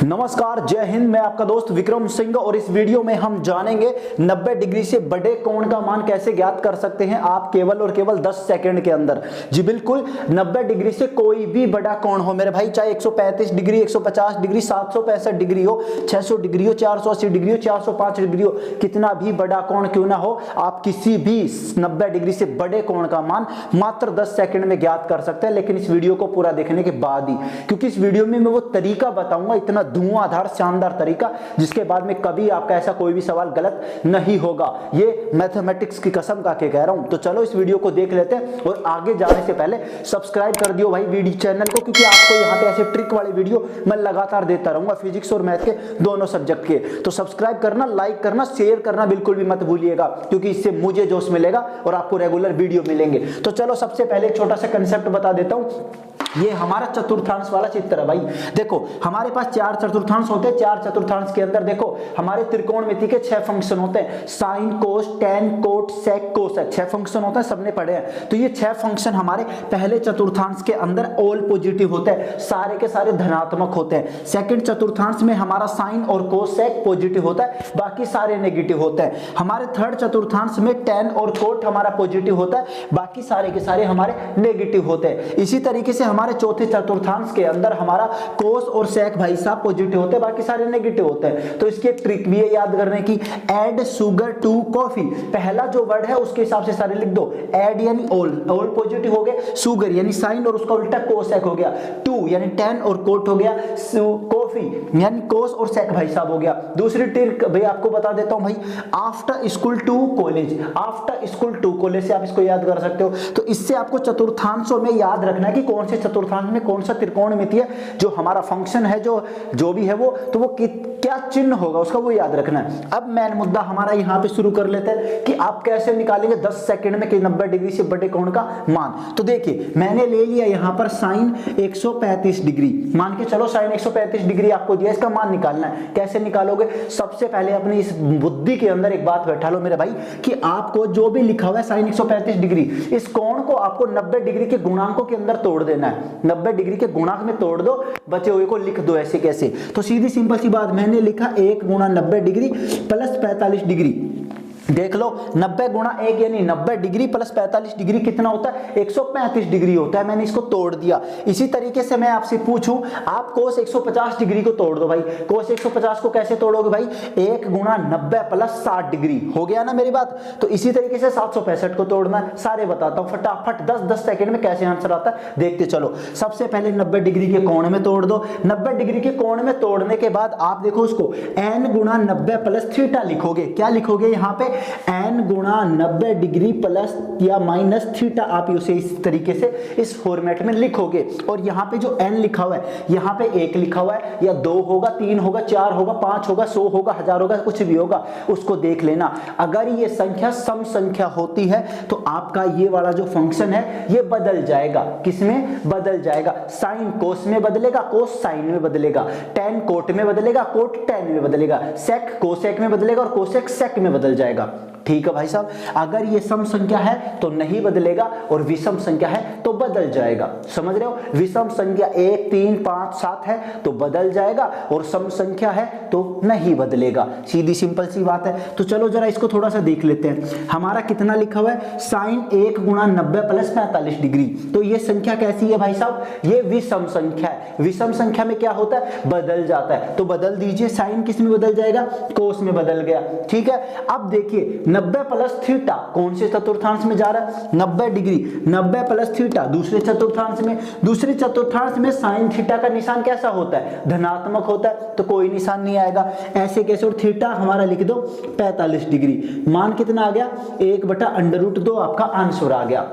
नमस्कार, जय हिंद। मैं आपका दोस्त विक्रम सिंह और इस वीडियो में हम जानेंगे 90 डिग्री से बड़े कोण का मान कैसे ज्ञात कर सकते हैं आप केवल और केवल 10 सेकंड के अंदर। जी बिल्कुल, 90 डिग्री से कोई भी बड़ा कोण हो मेरे भाई, चाहे 135 डिग्री, 150 डिग्री, 765 डिग्री हो, 600 डिग्री हो, 480 डिग्री हो, 405 डिग्री हो, कितना भी बड़ा कोण क्यों ना हो, आप किसी भी 90 डिग्री से बड़े कोण का मान मात्र 10 सेकंड में ज्ञात कर सकते हैं। लेकिन इस वीडियो को पूरा देखने के बाद ही, क्योंकि इस वीडियो में मैं वो तरीका बताऊंगा, इतना धुआंधार शानदार तरीका, जिसके बाद में कभी आपका ऐसा कोई भी सवाल गलत नहीं होगा। ये मैथमेटिक्स की कसम का के कह रहा हूं। तो चलो इस वीडियो को देख लेते हैं और आगे जाने से पहले सब्सक्राइब कर दियो भाई वीडियो चैनल को, क्योंकि आपको यहाँ पे ऐसे ट्रिक वाले वीडियो मैं लगातार देता रहूंगा, फिजिक्स और मैथ के दोनों सब्जेक्ट के। तो सब्सक्राइब करना, लाइक करना, शेयर करना बिल्कुल भी मत भूलिएगा, क्योंकि इससे मुझे जोश मिलेगा और आपको रेगुलर वीडियो मिलेंगे। तो चलो सबसे पहले एक छोटा सा कंसेप्ट बता देता हूं। ये हमारा चतुर्थांश वाला चित्र है भाई। देखो हमारे पास 4 चतुर्थांश होते हैं। 4 चतुर्थांश के अंदर देखो हमारे त्रिकोणमिति के 6 फंक्शन होते हैं, साइन, कोस, टेन, कोट, सेक, कोसेक, 6 फंक्शन होते हैं, सबने पढ़े हैं। तो ये 6 फंक्शन हमारे पहले चतुर्थांश के अंदर ऑल पॉजिटिव होते हैं, सारे के सारे धनात्मक होते हैं। सेकंड चतुर्थांश में हमारा साइन और कोस, सेक पॉजिटिव होता है, बाकी सारे नेगेटिव होते हैं। हमारे थर्ड चतुर्थांश में टेन और कोट हमारा पॉजिटिव होता है, बाकी सारे के सारे हमारे नेगेटिव होते हैं। इसी तरीके से हमारे चौथे चतुर्थांश के अंदर हमारा कोस और सेक भाई साहब पॉजिटिव होते हैं, बाकी सारे नेगेटिव होते हैं। तो इसकी एक ट्रिक भी है याद करने की, ऐड शुगर टू कॉफी। पहला जो वर्ड है उसके हिसाब से सारे लिख दो। ऐड यानी ऑल पॉजिटिव हो गए, शुगर यानी साइन और उसका उल्टा कोसेक हो गया, टू यानी टेन और कोट हो गया, कॉफी यानी कोस और सेक भाई साहब हो गया। दूसरी ट्रिक भाई आपको बता देता हूं भाई, after school to college. After school to college से आप इसको याद कर सकते हो। तो इससे आपको चतुर्थांशों में याद रखना है कि कौन से चतुर्थांश में कौन सा त्रिकोणमिति है, जो हमारा फंक्शन है, जो भी है वो, तो वो क्या चिन्ह होगा उसका वो याद रखना है। अब मेन मुद्दा हमारा यहाँ पे शुरू कर लेते हैं कि आप कैसे निकालेंगे 10 सेकंड में कि 90 डिग्री से बड़े कोण का मान। तो देखिए मैंने ले लिया यहाँ पर साइन 135 डिग्री, मान के चलो साइन 135 डिग्री आपको दिया, इसका मान निकालना है। कैसे निकालोगे? सबसे पहले अपनी इस बुद्धि के अंदर एक बात बैठा लो मेरे भाई कि आपको जो भी लिखा हुआ है साइन 135 डिग्री, इस कोण को आपको 90 डिग्री के गुणांकों के अंदर तोड़ देना है। 90 डिग्री के गुणांक में तोड़ दो, बचे हुए को लिख दो ऐसे कैसे। तो सीधी सिंपल सी बात, मैंने लिखा 1 गुणा 90 डिग्री प्लस 45 डिग्री। देख लो 90 गुणा 1 यानी 90 डिग्री प्लस 45 डिग्री कितना होता है? 135 डिग्री होता है। मैंने इसको तोड़ दिया। इसी तरीके से मैं आपसे पूछूं, आप कोस 150 डिग्री को तोड़ दो भाई। कोस 150 को कैसे तोड़ोगे भाई? 1 गुणा 90 प्लस 60 डिग्री हो गया ना मेरी बात। तो इसी तरीके से 765 को तोड़ना है। सारे बताता हूं फटाफट 10-10 सेकंड में कैसे आंसर आता है देखते चलो। सबसे पहले 90 डिग्री के कोण में तोड़ दो। 90 डिग्री के कोण में तोड़ने के बाद आप देखो उसको n गुणा 90 प्लस थीटा लिखोगे। क्या लिखोगे यहाँ पे? n गुणा 90 डिग्री प्लस या माइनस थीटा, आप उसे इस तरीके से इस फॉर्मेट में लिखोगे। और यहाँ पे जो n लिखा हुआ है, यहाँ पे 1 लिखा हुआ है, या 2 होगा, 3 होगा, 4 होगा, 5 होगा, 100 होगा, 1000 होगा, कुछ भी होगा, उसको देख लेना। अगर ये संख्या सम संख्या होती है तो आपका ये वाला जो फंक्शन है ये बदल जाएगा। किसमें बदल जाएगा? साइन कोस में बदलेगा, कोस साइन में बदलेगा, टेन कोट में बदलेगा, कोट टेन में बदलेगा, सेक कोसेक में बदलेगा और कोसेक सेक में बदल जाएगा। ठीक है भाई साहब, अगर ये सम संख्या है तो नहीं बदलेगा और विषम संख्या है तो बदल जाएगा। समझ रहे हो? विषम संख्या 1, 3, 5, 7 है तो बदल जाएगा और सम संख्या है तो नहीं बदलेगा। सीधी सिंपल सी बात है। तो चलो जरा इसको थोड़ा सा देख लेते हैं। हमारा कितना लिखा हुआ है? साइन 1 गुणा 90 प्लस 45 डिग्री। तो ये संख्या कैसी है भाई साहब? ये विषम संख्या है। विषम संख्या में क्या होता है? बदल जाता है। तो बदल दीजिए, साइन किस में बदल जाएगा? कोस में बदल गया। ठीक है, अब देखिए 90 प्लस थीटा कौन से चतुर्थांश में जा रहा है? 90 डिग्री, 90 प्लस थीटा दूसरे चतुर्थांश में। दूसरे चतुर्थांश में साइन थीटा का निशान कैसा होता है? धनात्मक होता है, तो कोई निशान नहीं आएगा। ऐसे कैसे? और थीटा हमारा लिख दो 45 डिग्री। मान कितना आ गया? 1/√2 आपका आंसर आ गया।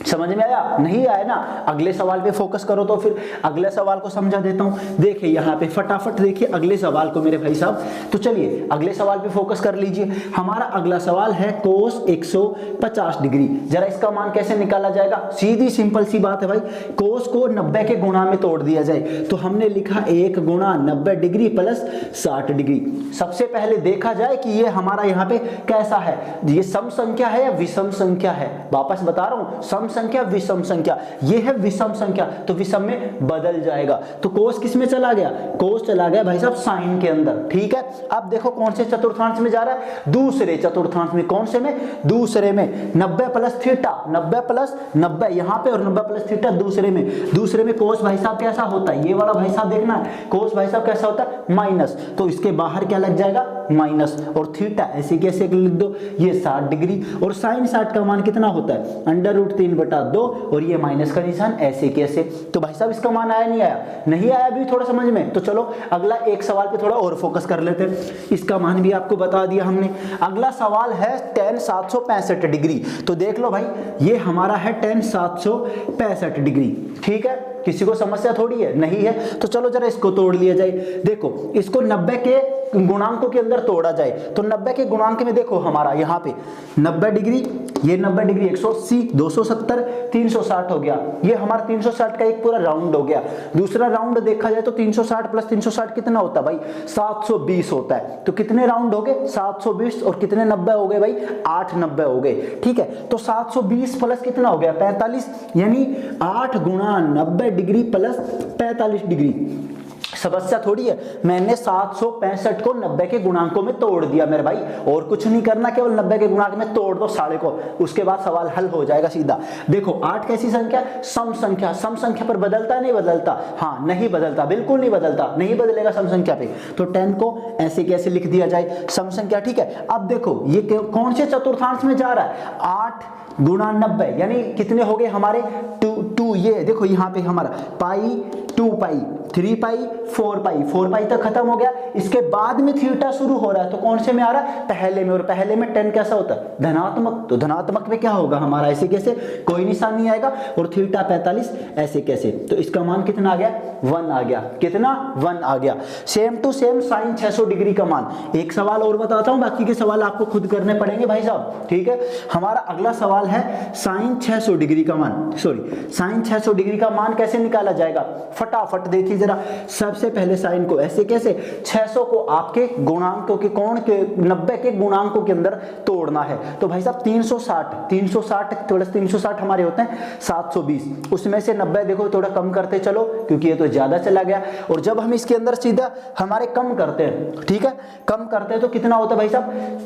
समझ में आया? नहीं आया ना? अगले सवाल पे फोकस करो। तो फिर अगले सवाल को समझा देता हूं। देखिए यहाँ पे फटाफट देखिए अगले सवाल को मेरे भाई साहब। तो चलिए अगले सवाल पे फोकस कर लीजिए। हमारा अगला सवाल है कोस 150 डिग्री। जरा इसका मान कैसे निकाला जाएगा? सीधी सिंपल सी बात है भाई, कोस को 90 के गुणा में तोड़ दिया जाए। तो हमने लिखा 1 गुणा 90 डिग्री प्लस 60 डिग्री। सबसे पहले देखा जाए कि ये हमारा यहाँ पे कैसा है, ये सम संख्या है या विषम संख्या है। वापस बता रहा हूं, सम सम संख्या विषम संख्या, ये है विषम संख्या तो विषम में बदल जाएगा। तो कोस किस में चला गया, कोस चला गया भाई साहब साइन के अंदर, ठीक है। अब देखो कौन से चतुर्थांश में जा रहा है, दूसरे चतुर्थांश में। कौन से में, दूसरे में। 90 प्लस थीटा, 90 प्लस 90 यहाँ पे और 90 प्लस थीटा दूसरे में। दूसरे में कोस भाई साहब कैसा होता है, ये वाला भाई साहब देखना है, कोस भाई साहब कैसा होता है माइनस, तो इसके बाहर क्या लग जाएगा माइनस, और थीटा ऐसे कैसे लिख दो, ये 60 डिग्री, और साइन 60 का मान कितना होता है √3/2, और ये माइनस का निशान ऐसे कैसे। तो भाई साहब इसका मान आया नहीं आया, नहीं आया भी थोड़ा समझ में। तो चलो अगला एक सवाल पे थोड़ा और फोकस कर लेते हैं, इसका मान भी आपको बता दिया हमने। अगला सवाल है tan 765 डिग्री। तो देख लो भाई ये हमारा है tan 765 डिग्री, ठीक है। किसी को समस्या थोड़ी है, नहीं है। तो चलो जरा इसको तोड़ लिया जाए। देखो इसको 90 के गुणांकों के अंदर तोड़ा जाए तो 90 के गुणांक में देखो हमारा यहाँ पे 90 डिग्री, ये 90 डिग्री 180, 270, 360 हो गया। ये हमारा 360 का एक पूरा राउंड हो गया। दूसरा राउंड देखा जाए तो 360 प्लस 360 कितना होता है भाई, 720 होता है। तो कितने राउंड हो गए 720, और कितने 90 हो गए भाई, 8 90 हो गए, ठीक है। तो 720 प्लस कितना हो गया 45, यानी 8 गुणा 90 डिग्री प्लस 45 डिग्री। समस्या थोड़ी है, मैंने 765 को 90 के गुणांकों में तोड़ दिया मेरे भाई, और कुछ नहीं करना, केवल 90 के गुणांक में तोड़ दो साढ़े को, उसके बाद सवाल हल हो जाएगा सीधा। देखो 8 कैसी संख्या, सम संख्या। सम संख्या पर बदलता है नहीं बदलता, हाँ नहीं बदलता, बिल्कुल नहीं बदलता, नहीं बदलेगा सम संख्या पे। तो 10 को ऐसे कैसे लिख दिया जाए, सम संख्या, ठीक है। अब देखो ये कौन से चतुर्थांश में जा रहा है, 8 गुणा 90, यानी कितने हो गए हमारे 2। ये देखो यहाँ पे हमारा पाई, 2 पाई, 3 पाई, 4 पाई, 4 पाई तक खत्म हो गया। इसके बाद में थीटा शुरू हो रहा है, तो कौन से में आ रहा है, पहले में। और पहले में 10 कैसा होता है, धनात्मक, तो धनात्मक में क्या होगा हमारा, ऐसे कैसे, कोई निशान नहीं आएगा। और थीटा 45 ऐसे कैसे, तो इसका मान कितना आ गया 1 आ गया, कितना 1 आ गया। Same to same sine 600 degree का मान। एक सवाल और बताता हूं, बाकी के सवाल आपको खुद करने पड़ेंगे भाई साहब, ठीक है। हमारा अगला सवाल है साइन 600 डिग्री का मान, सॉरी साइन 600 डिग्री का मान कैसे निकाला जाएगा, फटाफट देखिए जरा। सबसे पहले साइन को ऐसे कैसे, 600 को आपके गुणांकों के कोण के 90 के गुणांकों के अंदर तोड़ना है। तो भाई साहब 360 थोड़ा 360 हमारे होते हैं 720, उसमें से 90 देखो थोड़ा कम करते चलो, क्योंकि ये तो ज्यादा चला गया। और जब हम इसके अंदर सीधा हमारे कम करते हैं, ठीक है, कम करते हैं तो कितना होता है भाई साहब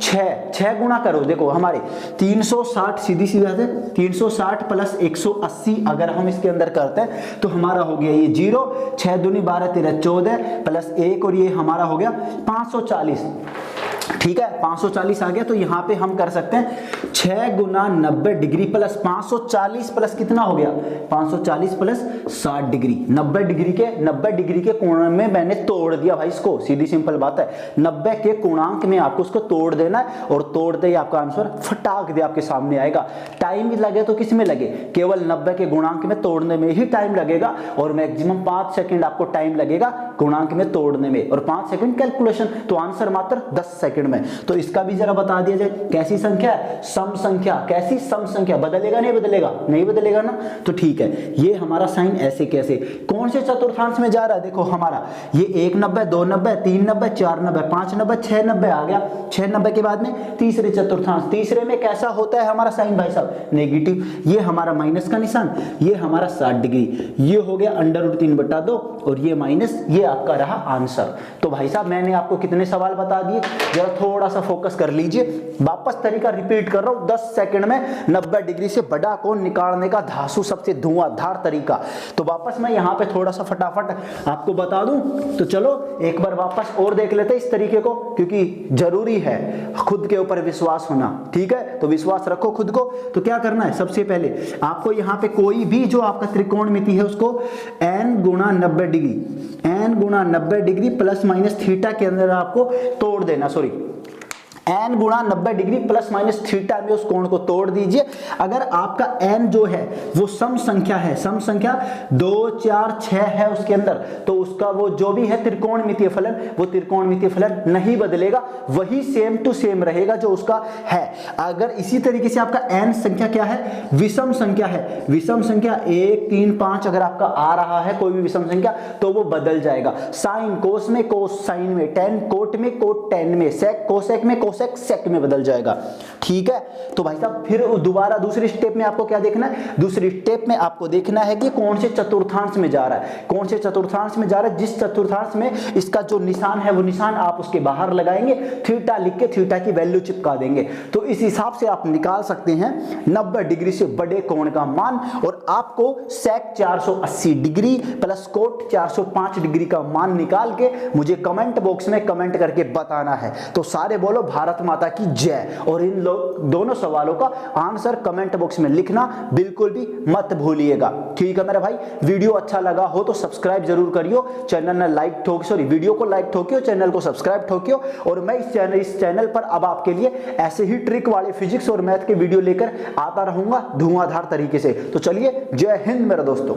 6 गुना करो। देखो हमारे 360 सीधी सी बात है, 360 प्लस 180 अगर हम इसके अंदर करते हैं तो हमारा हो गया ये 0, 6 दूनी 12 13 14 प्लस 1, और ये हमारा हो गया 540, ठीक है। 540 आ गया। तो यहां पे हम कर सकते हैं 6 गुना 90 डिग्री प्लस 540 प्लस कितना हो गया 540 प्लस 60 डिग्री। 90 डिग्री के कोण में मैंने तोड़ दिया भाई इसको, सीधी सिंपल बात है। 90 के पूर्णांक में आपको उसको तोड़ देना है, और तोड़ते ही आपका आंसर फटाक दे आपके सामने आएगा। टाइम भी लगे तो किस में लगे, केवल 90 के गुणांक में तोड़ने में ही टाइम लगेगा, और मैक्सिमम 5 सेकंड आपको टाइम लगेगा गुणांक में तोड़ने में, और 5 सेकंड कैलकुलेशन, तो आंसर मात्र 10 सेकंड में। तो इसका भी जरा बता दिया जाए, कैसी संख्या है, सम संख्या। कैसी, सम संख्या। बदलेगा नहीं बदलेगा, नहीं बदलेगा ना, तो ठीक है। ये हमारा साइन ऐसे कैसे, कौन से चतुर्थांश में जा रहा है, देखो हमारा ये 1 90, 2 90, 3 90, 4 90, 5 90, 6 90 आ गया। 6 90 के बाद में तीसरे चतुर्थांश, तीसरे में कैसा होता है हमारा साइन भाई साहब, नेगेटिव। ये हमारा माइनस का निशान, ये हमारा 60 डिग्री, ये हो गया √3/2, और ये माइनस, ये आपका रहा आंसर। तो भाई साहब मैंने आपको कितने सवाल बता दिए, जरा थोड़ा सा फोकस कर लीजिए। वापस तरीका रिपीट कर रहा हूं, 10 सेकंड में 90 डिग्री से बड़ा कोण निकालने का धांसू सबसे धुआंधार तरीका। तो वापस मैं यहां पे थोड़ा सा फटाफट आपको बता दूं। तो चलो एक बार वापस और देख लेते हैं इस तरीके को, क्योंकि जरूरी है खुद के ऊपर विश्वास होना, ठीक है। तो विश्वास रखो खुद को। तो क्या करना है, सबसे पहले आपको यहां पे कोई भी जो आपका त्रिकोणमिति है उसको n गुणा 90 डिग्री प्लस माइनस थीटा के अंदर आपको तोड़ देना, सॉरी n गुणा 90 डिग्री प्लस माइनस थीटा में उस कोण को तोड़ दीजिए। अगर आपका n जो है वो सम संख्या है, सम संख्या 2 4 6 है उसके अंदर, तो उसका वो जो भी है त्रिकोणमितीय फलन, वो त्रिकोणमितीय फलन नहीं बदलेगा, वही सेम टू सेम रहेगा जो उसका है। अगर इसी तरीके से आपका n संख्या क्या है, विषम संख्या है, विषम संख्या 1 3 5 अगर आपका आ रहा है कोई भी विषम संख्या, तो वो बदल जाएगा। साइन कोस में, कोस साइन में, टेन कोट में, कोट टेन में, सेक कोसेक में, कोसेक कोसेक सेक में बदल जाएगा। ठीक है, तो भाई साहब फिर दोबारा दूसरी स्टेप में आपको क्या देखना है, दूसरी स्टेप में आपको देखना है कि कौन से चतुर्थांश में जा रहा है, कौन से चतुर्थांश में जा रहा है। जिस चतुर्थांश में इसका जो निशान है वो निशान आप उसके बाहर लगाएंगे, थीटा लिख के थीटा की वैल्यू चिपका देंगे। तो इस हिसाब से आप निकाल सकते हैं 90 डिग्री से बड़े कोण का मान, और आपको सेक 480 डिग्री प्लस कोट 405 डिग्री का मान निकाल के मुझे कमेंट बॉक्स में कमेंट करके बताना है। तो सारे बोलो भारत माता की जय, और इन दोनों सवालों का आंसर कमेंट बॉक्स में लिखना बिल्कुल भी मत भूलिएगा। ठीक है मेरे भाई, वीडियो अच्छा लगा हो तो सब्सक्राइब जरूर करियो, चैनल ने लाइक ठोक सॉरी वीडियो को लाइक ठोकियो, चैनल को सब्सक्राइब ठोकियो। और मैं इस चैनल पर अब आपके लिए ऐसे ही ट्रिक वाले फिजिक्स और मैथ के वीडियो लेकर आता रहूंगा धुआंधार तरीके से। तो चलिए, जय हिंद मेरे दोस्तों।